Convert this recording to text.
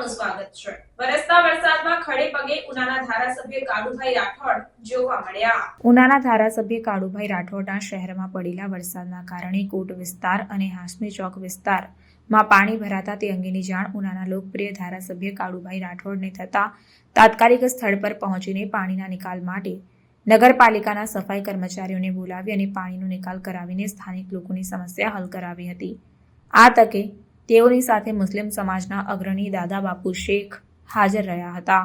આપનું સ્વાગત છે। વરસતા વરસાદમાં ખડે પગે ઉનાના ધારાસભ્ય કાળુભાઈ રાઠોડ જોવા મળ્યા। ઉનાના ધારાસભ્ય કાળુભાઈ રાઠોડના શહેરમાં પડેલા વરસાદના કારણે કોટ વિસ્તાર અને હાશમી ચોક વિસ્તારમાં પાણી ભરાતા તે અંગેની જાણ ઉનાના લોકપ્રિય ધારાસભ્ય કાળુભાઈ રાઠોડને થતા તાત્કાલિક સ્થળ પર પહોંચીને પાણીના નિકાલ માટે નગરપાલિકાના સફાઈ કર્મચારીઓને બોલાવી અને પાણીનો નિકાલ કરાવીને સ્થાનિક લોકોની સમસ્યા હલ કરાવી હતી। આ તકે તેઓની સાથે મુસ્લિમ સમાજના અગ્રણી દાદા બાપુ શેખ હાજર રહ્યા હતા।